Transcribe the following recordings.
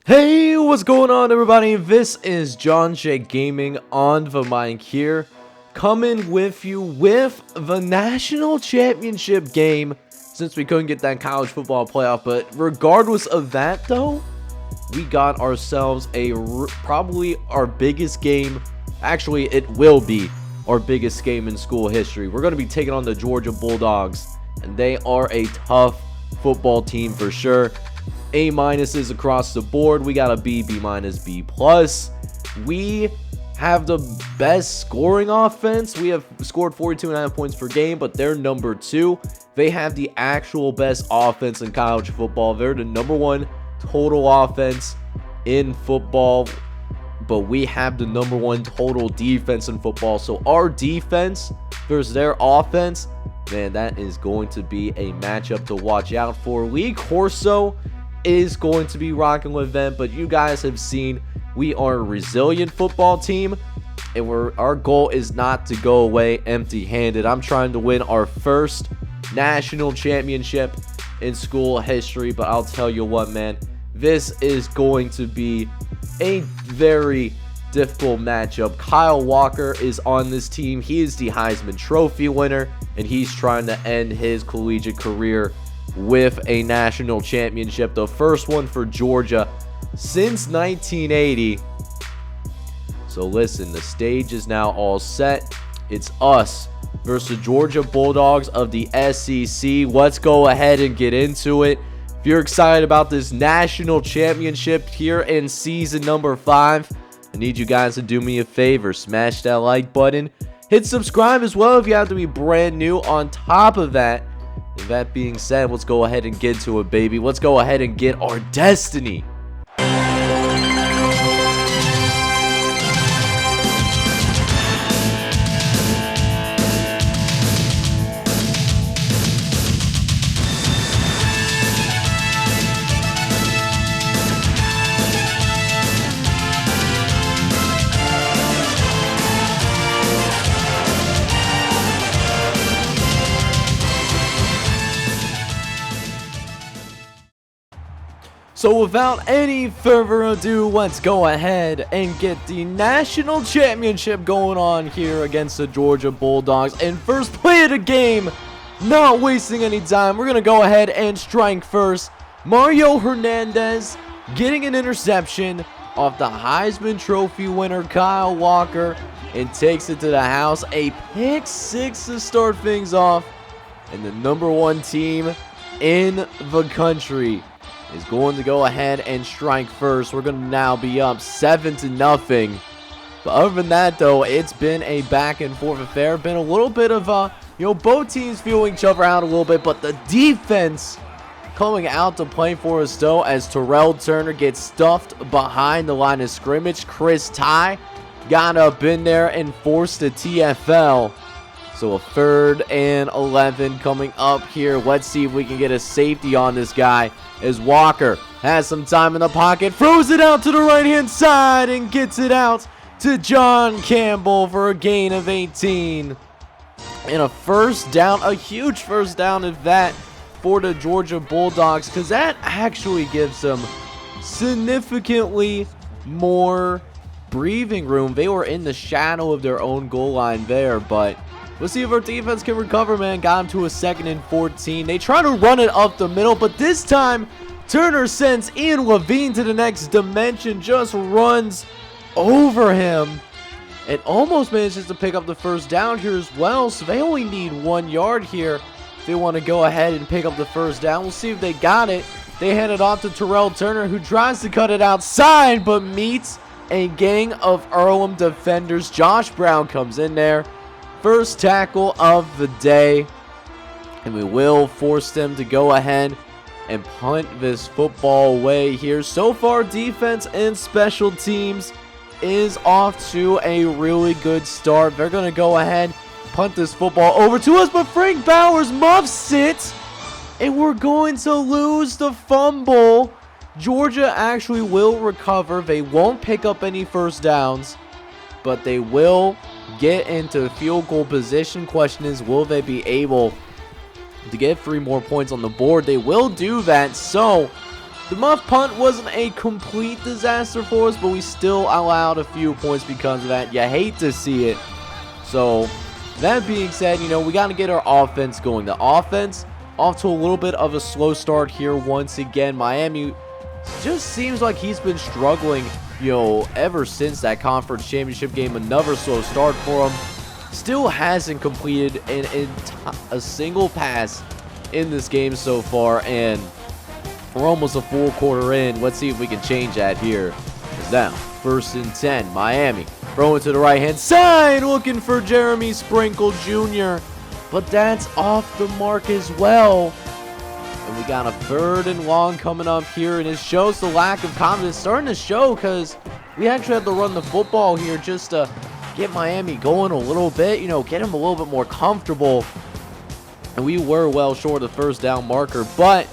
Hey, what's going on, everybody? This is John J Gaming on the mic here, coming with you with the national championship game, since we couldn't get that college football playoff. But regardless of that, though, we got ourselves probably our biggest game. Actually, it will be our biggest game in school history. We're going to be taking on the Georgia Bulldogs, and they are a tough football team for sure. A- is across the board. We got a B, B-, B+. We have the best scoring offense. We have scored 42.5 points per game, but they're number 2. They have the actual best offense in college football. They're the number 1 total offense in football, but we have the number 1 total defense in football. So our defense versus their offense, man, that is going to be a matchup to watch out for. Lee Corso is going to be rocking with them, but you guys have seen we are a resilient football team, and our goal is not to go away empty-handed. I'm trying to win our first national championship in school history, but I'll tell you what, man, this is going to be a very difficult matchup. Kyle Walker is on this team. He is the Heisman Trophy winner, and he's trying to end his collegiate career with a national championship, the first one for Georgia since 1980. So listen, the stage is now all set. It's us versus the Georgia Bulldogs of the SEC. Let's go ahead and get into it. If you're excited about this national championship here in season number 5, I need you guys to do me a favor. Smash that like button. Hit subscribe as well if you have to be brand new. On top of that, with that being said, let's go ahead and get to it, baby. Let's go ahead and get our destiny. So without any further ado, let's go ahead and get the national championship going on here against the Georgia Bulldogs. And first play of the game, not wasting any time, we're going to go ahead and strike first. Mario Hernandez getting an interception off the Heisman Trophy winner Kyle Walker, and takes it to the house. A pick 6 to start things off. And the number 1 team in the country is going to go ahead and strike first. We're going to now be up 7-0. But other than that, though, it's been a back and forth affair. Been a little bit of both teams feeling each other out a little bit, but the defense coming out to play for us, though, as Terrell Turner gets stuffed behind the line of scrimmage. Chris Ty got up in there and forced a TFL. So a 3rd and 11 coming up here. Let's see if we can get a safety on this guy, as Walker has some time in the pocket, throws it out to the right-hand side and gets it out to John Campbell for a gain of 18. And a first down, a huge first down at that for the Georgia Bulldogs, because that actually gives them significantly more breathing room. They were in the shadow of their own goal line there, but we'll see if our defense can recover, man. Got him to a 2nd and 14. They try to run it up the middle, but this time Turner sends Ian Levine to the next dimension, just runs over him, and almost manages to pick up the first down here as well. So they only need 1 yard here if they want to go ahead and pick up the first down. We'll see if they got it. They hand it off to Terrell Turner, who tries to cut it outside, but meets a gang of Earlham defenders. Josh Brown comes in there. First tackle of the day, and we will force them to go ahead and punt this football away here. So far, defense and special teams is off to a really good start. They're going to go ahead, punt this football over to us, but Frank Bowers muffs it, and we're going to lose the fumble. Georgia actually will recover. They won't pick up any first downs, but they will get into field goal position. Question is, will they be able to get 3 more points on the board? They will do that. So The muff punt wasn't a complete disaster for us, but we still allowed a few points because of that. You hate to see it. So, that being said, you know, we got to get our offense going. The offense off to a little bit of a slow start here once again. Miami just seems like he's been struggling, you know, ever since that conference championship game. Another slow start for him. Still hasn't completed a single pass in this game so far, and we're almost a full quarter in. Let's see if we can change that here. Now, 1st and 10, Miami. Throwing to the right-hand side, looking for Jeremy Sprinkle Jr., but that's off the mark as well. And we got a 3rd and long coming up here, and it shows the lack of confidence starting to show because we actually have to run the football here just to get Miami going a little bit, you know, get him a little bit more comfortable. And we were well short of the 1st down marker, but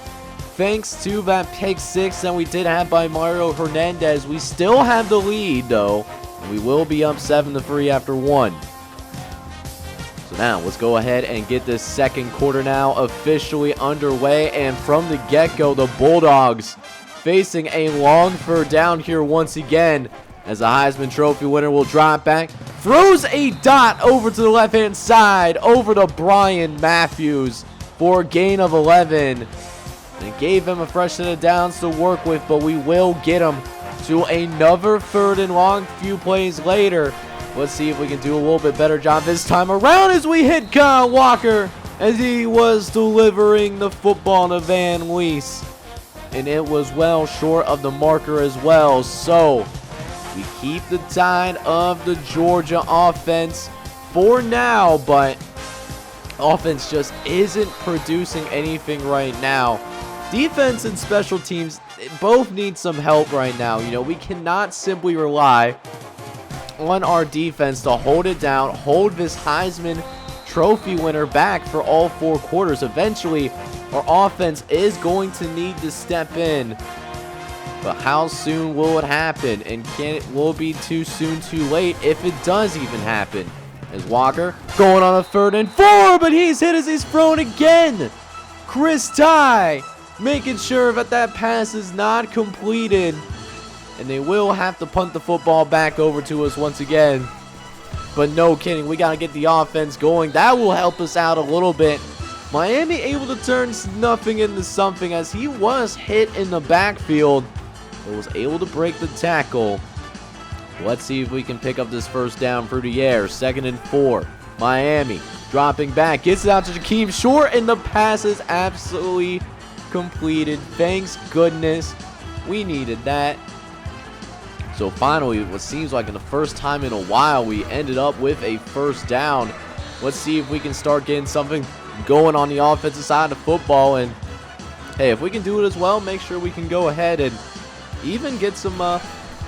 thanks to that pick 6 that we did have by Mario Hernandez, we still have the lead, though. We will be up 7-3 after 1. So now, let's go ahead and get this second quarter now officially underway. And from the get-go, the Bulldogs facing a long 3rd down here once again, as the Heisman Trophy winner will drop back. Throws a dot over to the left-hand side, over to Brian Matthews for a gain of 11. And gave him a fresh set of downs to work with, but we will get him to another 3rd and long few plays later. Let's see if we can do a little bit better job this time around as we hit Kyle Walker as he was delivering the football to Van Wees. And it was well short of the marker as well. So we keep the tide of the Georgia offense for now, but offense just isn't producing anything right now. Defense and special teams both need some help right now. You know, we cannot simply rely on our defense to hold it down, hold this Heisman Trophy winner back for all 4 quarters. Eventually, our offense is going to need to step in. But how soon will it happen? And will it be too soon, too late if it does even happen? As Walker going on a 3rd and 4, but he's hit as he's thrown again. Chris Ty making sure that pass is not completed. And they will have to punt the football back over to us once again. But no kidding, we got to get the offense going. That will help us out a little bit. Miami able to turn nothing into something as he was hit in the backfield, but was able to break the tackle. Let's see if we can pick up this 1st down through the air. 2nd and 4. Miami dropping back. Gets it out to Jakeem Short, and the pass is absolutely completed. Thanks goodness. We needed that. So finally, what seems like in the first time in a while, we ended up with a 1st down. Let's see if we can start getting something going on the offensive side of football. And hey, if we can do it as well, make sure we can go ahead and even get some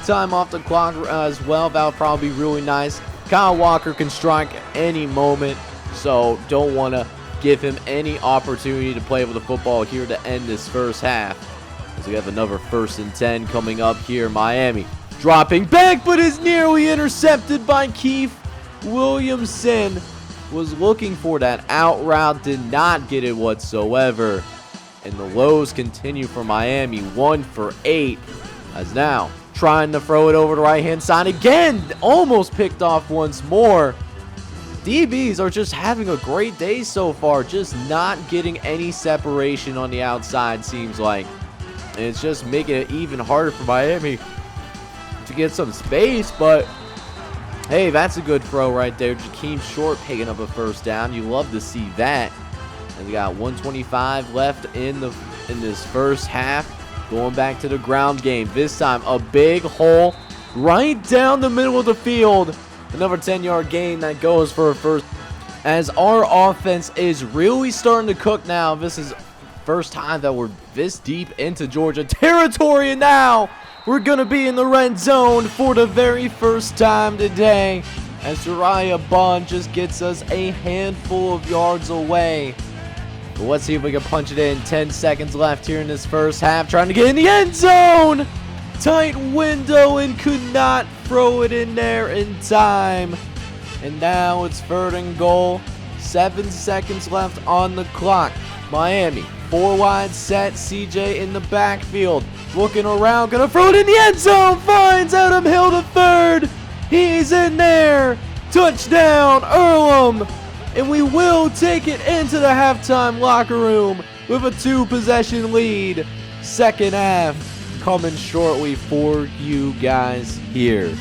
time off the clock as well. That would probably be really nice. Kyle Walker can strike any moment, so don't want to give him any opportunity to play with the football here to end this 1st half. As we have another 1st and 10 coming up here. Miami dropping back, but is nearly intercepted by Keith Williamson. Was looking for that out route, did not get it whatsoever. And the lows continue for Miami, 1 for 8. As now trying to throw it over the right-hand side again. Almost picked off once more. DBs are just having a great day so far. Just not getting any separation on the outside, seems like. And it's just making it even harder for Miami to get some space. But hey, that's a good throw right there. Jakeem Short picking up a 1st down. You love to see that. And we got 125 left in this 1st half. Going back to the ground game. This time, a big hole right down the middle of the field. Another 10-yard gain that goes for a 1st. As our offense is really starting to cook now. This is first time that we're this deep into Georgia territory. And now we're going to be in the red zone for the very first time today. As Jariah Bond just gets us a handful of yards away. But let's see if we can punch it in. 10 seconds left here in this 1st half. Trying to get in the end zone. Tight window and could not throw it in there in time. And now it's 3rd and goal. 7 seconds left on the clock. Miami 4 wide set. CJ in the backfield. Looking around. Gonna throw it in the end zone. Finds Adam Hill to third. He's in there. Touchdown, Earlham. And we will take it into the halftime locker room with a 2-possession lead. Second half coming shortly for you guys here.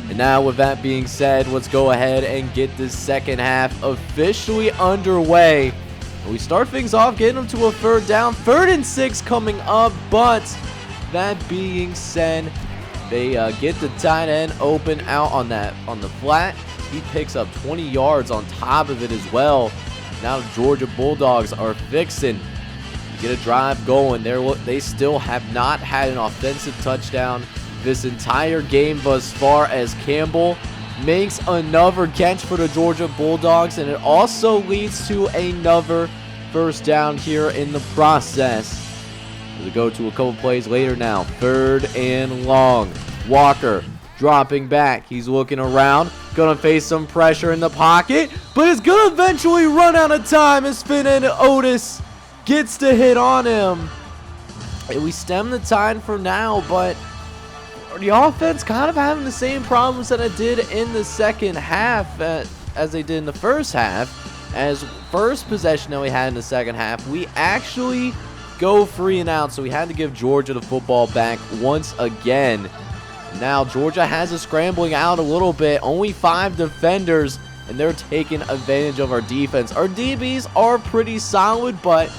And now with that being said, let's go ahead and get this second half officially underway. We start things off getting them to a 3rd down. 3rd and 6 coming up, but that being said, they get the tight end open out on the flat. He picks up 20 yards on top of it as well. Now the Georgia Bulldogs are fixing to get a drive going. They still have not had an offensive touchdown this entire game thus far, as Campbell makes another catch for the Georgia Bulldogs, and it also leads to another 1st down here in the process. As we go to a couple plays later now, 3rd and long. Walker dropping back. He's looking around. Gonna face some pressure in the pocket, but it's gonna eventually run out of time as Finn and Otis gets to hit on him. And we stem the tide for now, but the offense kind of having the same problems that it did in the second half as they did in the first half. As first possession that we had in the second half, we actually go 3 and out, so we had to give Georgia the football back once again. Now Georgia has us scrambling out a little bit, only 5 defenders, and they're taking advantage of our defense. Our DBs are pretty solid, but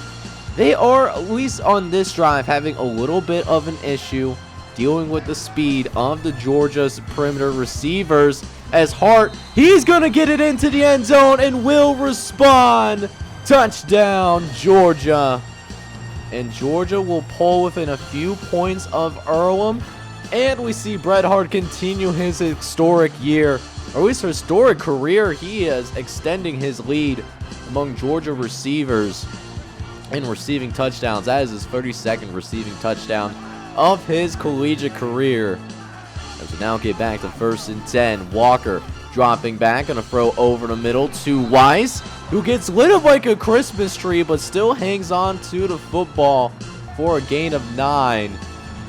they are, at least on this drive, having a little bit of an issue dealing with the speed of the Georgia's perimeter receivers. As Hart, he's going to get it into the end zone and will respond. Touchdown, Georgia. And Georgia will pull within a few points of Earlham. And we see Bret Hart continue his historic year, or at least historic career. He is extending his lead among Georgia receivers in receiving touchdowns. That is his 32nd receiving touchdown of his collegiate career. As we now get back to 1st and 10, Walker dropping back, gonna throw over the middle to Wise, who gets lit up like a Christmas tree, but still hangs on to the football for a gain of 9.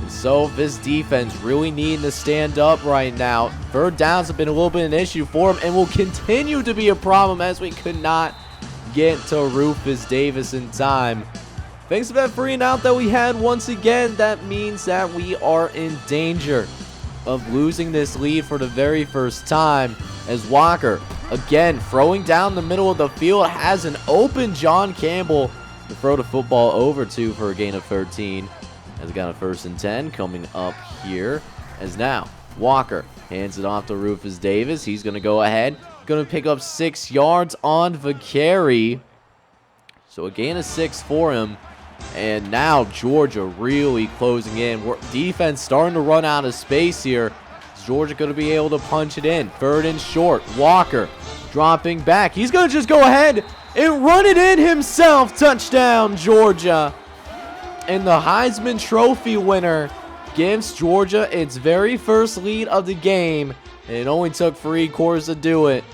And so this defense really needing to stand up right now. 3rd downs have been a little bit of an issue for him and will continue to be a problem as we could not get to Rufus Davis in time. Thanks to that 3 and out that we had once again, that means that we are in danger of losing this lead for the very first time, as Walker, again, throwing down the middle of the field, has an open John Campbell to throw the football over to for a gain of 13. As we got a 1st and 10 coming up here, as now Walker hands it off to Rufus Davis. He's going to go ahead, going to pick up 6 yards on the carry. So a gain of 6 for him. And now Georgia really closing in. Defense starting to run out of space here. Is Georgia going to be able to punch it in? 3rd and short. Walker dropping back. He's going to just go ahead and run it in himself. Touchdown, Georgia. And the Heisman Trophy winner gives Georgia its very first lead of the game. And it only took 3 quarters to do it.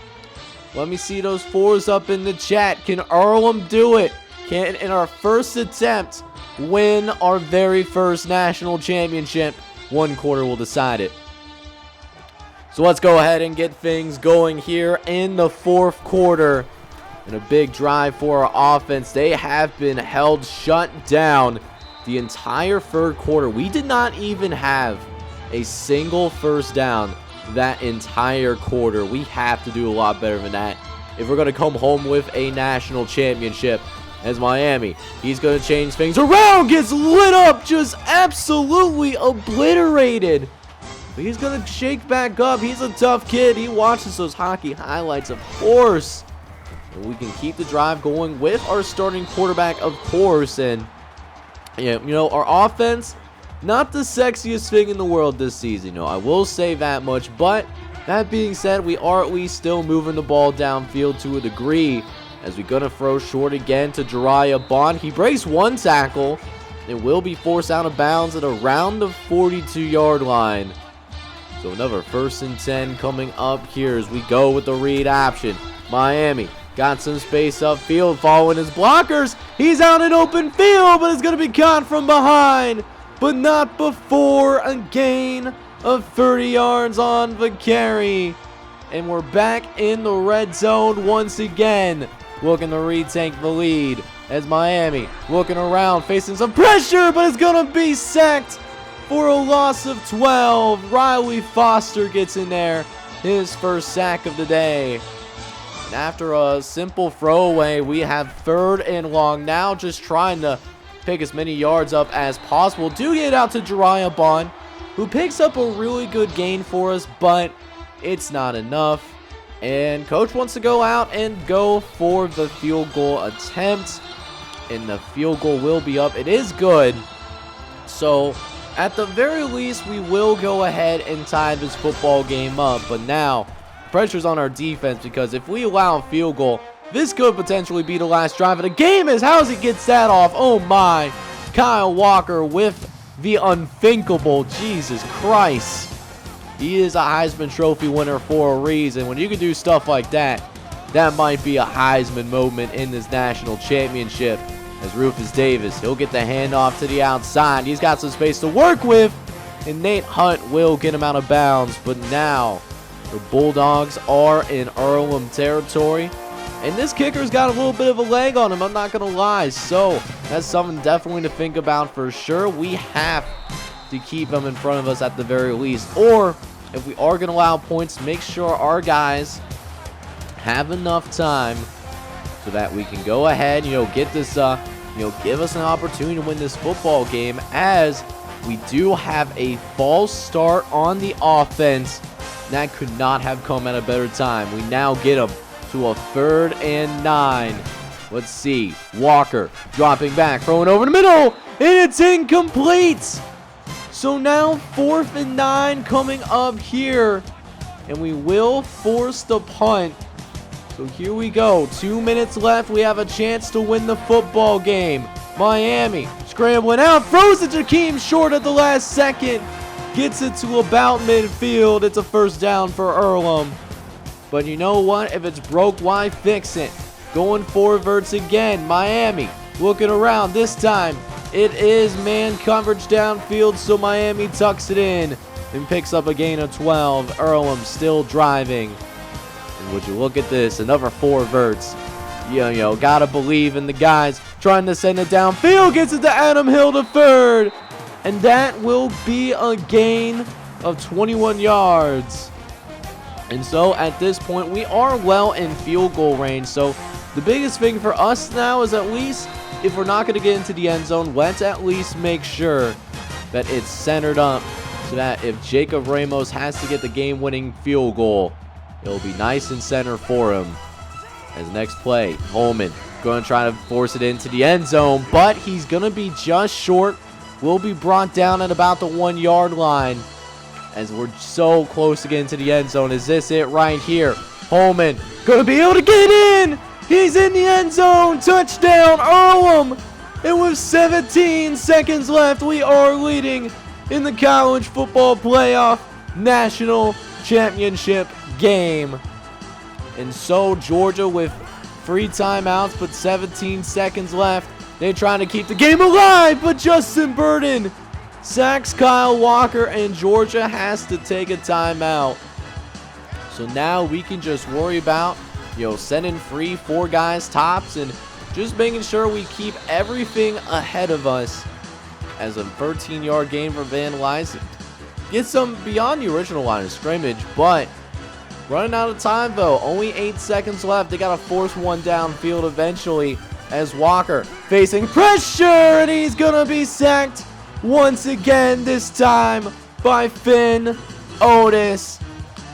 Let me see those 4s up in the chat. Can Earlham do it? Can, in our first attempt, win our very first national championship? 1 quarter will decide it. So let's go ahead and get things going here in the 4th quarter. And a big drive for our offense. They have been held shut down the entire 3rd quarter. We did not even have a single 1st down that entire quarter. We have to do a lot better than that if we're going to come home with a national championship. As Miami, he's going to change things around, gets lit up, just absolutely obliterated. But he's going to shake back up. He's a tough kid. He watches those hockey highlights, of course. And we can keep the drive going with our starting quarterback, of course. And, yeah, you know, our offense, not the sexiest thing in the world this season. You know, I will say that much. But that being said, we are at least still moving the ball downfield to a degree. As we're going to throw short again to Jariah Bond. He breaks 1 tackle and will be forced out of bounds at around the 42-yard line. So another 1st and 10 coming up here as we go with the read option. Miami Got some space upfield, following his blockers. He's out in open field, but it's going to be caught from behind. But not before a gain of 30 yards on the carry. And we're back in the red zone once again, looking to retake the lead as Miami looking around, facing some pressure, but it's going to be sacked for a loss of 12. Riley Foster gets in there, his first sack of the day. And after a simple throwaway, we have 3rd and long now, just trying to pick as many yards up as possible. Do get out to Jariah Bond, who picks up a really good gain for us, but it's not enough. And coach wants to go out and go for the field goal attempt, and the field goal will be up. It is good. So at the very least, we will go ahead and tie this football game up. But now pressure's on our defense, because if we allow a field goal, this could potentially be the last drive of the game. As how he gets that off. Oh my. Kyle Walker with the unthinkable. Jesus Christ. He is a Heisman Trophy winner for a reason. When you can do stuff like that, that might be a Heisman moment in this national championship. As Rufus Davis, he'll get the handoff to the outside. He's got some space to work with, and Nate Hunt will get him out of bounds. But now the Bulldogs are in Earlham territory, and this kicker's got a little bit of a leg on him, I'm not going to lie. So that's something definitely to think about for sure. We have to keep him in front of us at the very least. Or if we are going to allow points, make sure our guys have enough time so that we can go ahead, get this, give us an opportunity to win this football game, as we do have a false start on the offense. That could not have come at a better time. We now get him to a 3rd and 9. Let's see. Walker dropping back, throwing over the middle, and it's incomplete. So now 4th and 9 coming up here, and we will force the punt. So here we go. 2 minutes left. We have a chance to win the football game. Miami scrambling out, throws it to Jakeem short at the last second. Gets it to about midfield. It's a first down for Earlham. But you know what? If it's broke, why fix it? Going forwards again. Miami looking around. This time it is man coverage downfield, so Miami tucks it in and picks up a gain of 12. Earlham still driving. And would you look at this? Another 4 verts. Gotta believe in the guys trying to send it downfield. Gets it to Adam Hill to 3rd. And that will be a gain of 21 yards. And so at this point, we are well in field goal range. So the biggest thing for us now is, at least if we're not going to get into the end zone, let's at least make sure that it's centered up, so that if Jacob Ramos has to get the game-winning field goal, it'll be nice and center for him. As next play, Holman going to try to force it into the end zone, but he's going to be just short. Will be brought down at about the 1-yard line, as we're so close to getting to the end zone. Is this it right here? Holman going to be able to get in. He's in the end zone. Touchdown, Earlham. And with 17 seconds left, we are leading in the college football playoff national championship game. And so Georgia with 3 timeouts, but 17 seconds left. They're trying to keep the game alive, but Justin Burden sacks Kyle Walker, and Georgia has to take a timeout. So now we can just worry about, sending 3-4 guys tops, and just making sure we keep everything ahead of us. As a 13-yard gain for Van Lysand. Gets some beyond the original line of scrimmage, but running out of time though. Only 8 seconds left. They got to force one downfield eventually, as Walker facing pressure, and he's going to be sacked once again, this time by Finn Otis.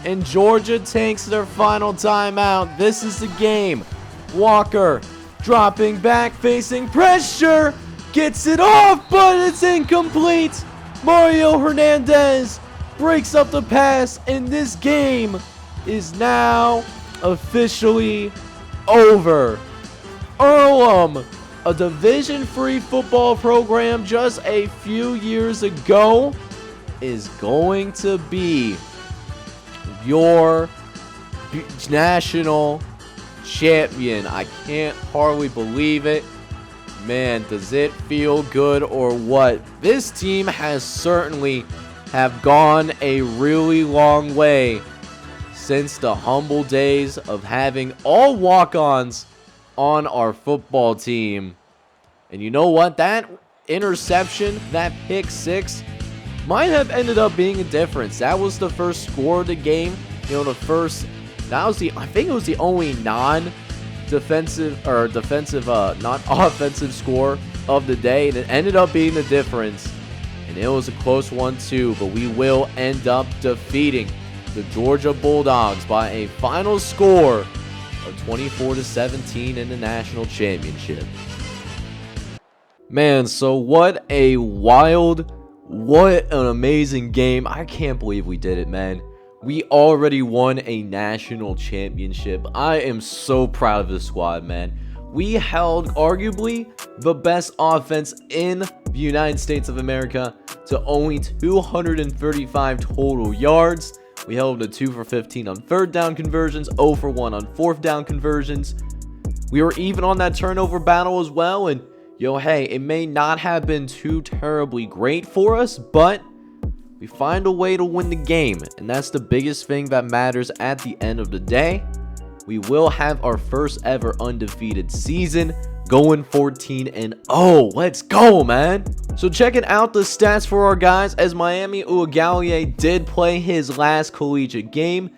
And Georgia takes their final timeout. This is the game. Walker dropping back, facing pressure, gets it off, but it's incomplete. Mario Hernandez breaks up the pass, and this game is now officially over. Earlham, a Division III football program just a few years ago, is going to be your national champion. I can't hardly believe it. Man, does it feel good or what? This team has certainly have gone a really long way since the humble days of having all walk-ons on our football team. And you know what? That interception, that pick six, might have ended up being a difference. That was the first score of the game. You know, I think it was the only non-defensive or non-offensive score of the day, and it ended up being the difference. And it was a close one too, but we will end up defeating the Georgia Bulldogs by a final score of 24-17 in the national championship. Man, so what an amazing game. I can't believe we did it, man. We already won a national championship. I am so proud of this squad, man. We held arguably the best offense in the United States of America to only 235 total yards. We held them to 2 for 15 on third down conversions, 0 for 1 on fourth down conversions. We were even on that turnover battle as well, and hey, it may not have been too terribly great for us, but we find a way to win the game, and that's the biggest thing that matters at the end of the day. We will have our first ever undefeated season, going 14-0. Let's go, man. So checking out the stats for our guys, as Miami Uiagalelei did play his last collegiate game.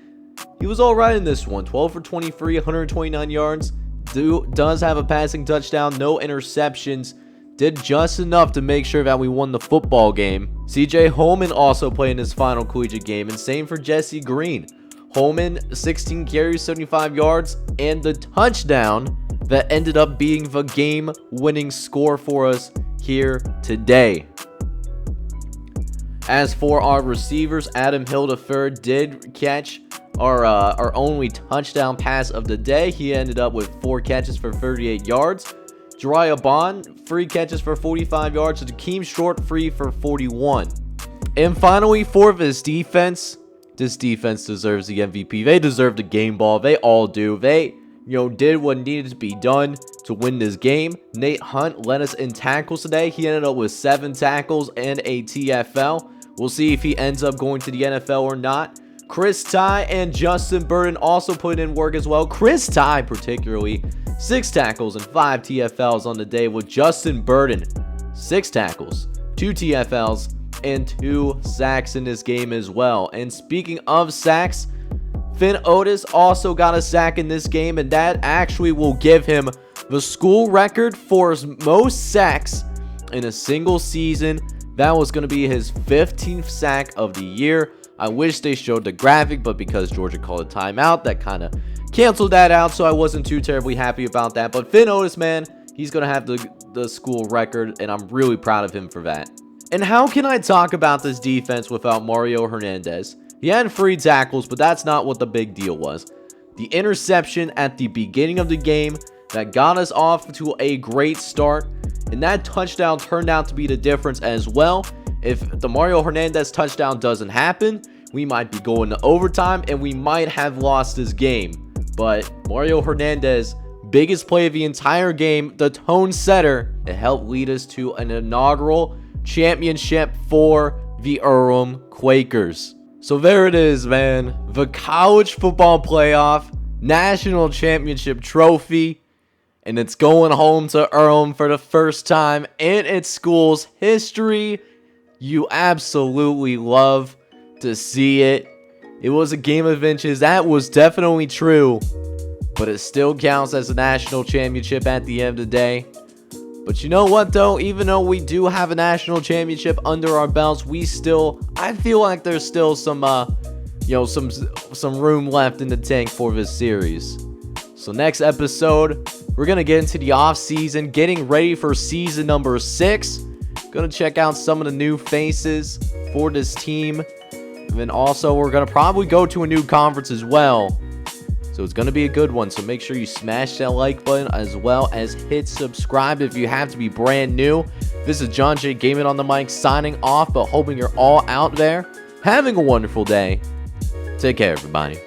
He was all right in this one, 12 for 23, 129 yards. Does have a passing touchdown, no interceptions. Did just enough to make sure that we won the football game. CJ Holman also played in his final collegiate game, and same for Jesse Green. Holman, 16 carries, 75 yards, and the touchdown that ended up being the game-winning score for us here today. As for our receivers, Adam Hill III did catch our only touchdown pass of the day. He ended up with 4 catches for 38 yards. Jariah Bond, 3 catches for 45 yards. Jakeem Short, 3 for 41. And finally, for this defense deserves the MVP. They deserve the game ball. They all do. They, did what needed to be done to win this game. Nate Hunt led us in tackles today. He ended up with 7 tackles and a TFL. We'll see if he ends up going to the NFL or not. Chris Ty and Justin Burden also put in work as well. Chris Ty particularly, 6 tackles and 5 TFLs on the day, with Justin Burden 6 tackles, 2 TFLs, and 2 sacks in this game as well. And speaking of sacks, Finn Otis also got a sack in this game, and that actually will give him the school record for most sacks in a single season. That was going to be his 15th sack of the year. I wish they showed the graphic, but because Georgia called a timeout, that kind of canceled that out, so I wasn't too terribly happy about that. But Finn Otis, man, he's going to have the school record, and I'm really proud of him for that. And how can I talk about this defense without Mario Hernandez? He had 3 tackles, but that's not what the big deal was. The interception at the beginning of the game that got us off to a great start, and that touchdown turned out to be the difference as well. If the Mario Hernandez touchdown doesn't happen, we might be going to overtime, and we might have lost this game. But Mario Hernandez, biggest play of the entire game, the tone setter, it helped lead us to an inaugural championship for the Earlham Quakers. So there it is, man. The college football playoff national championship trophy, and it's going home to Earlham for the first time in its school's history. You absolutely love to see it. It was a game of inches. That was definitely true. But it still counts as a national championship at the end of the day. But you know what, though? Even though we do have a national championship under our belts, I feel like there's still some room left in the tank for this series. So next episode, we're going to get into the off season, getting ready for season number 6. Gonna check out some of the new faces for this team, and then also we're gonna probably go to a new conference as well, so it's gonna be a good one. So make sure you smash that like button, as well as hit subscribe if you have to be brand new. This is John J Gaming on the mic, signing off, but hoping you're all out there having a wonderful day. Take care, everybody.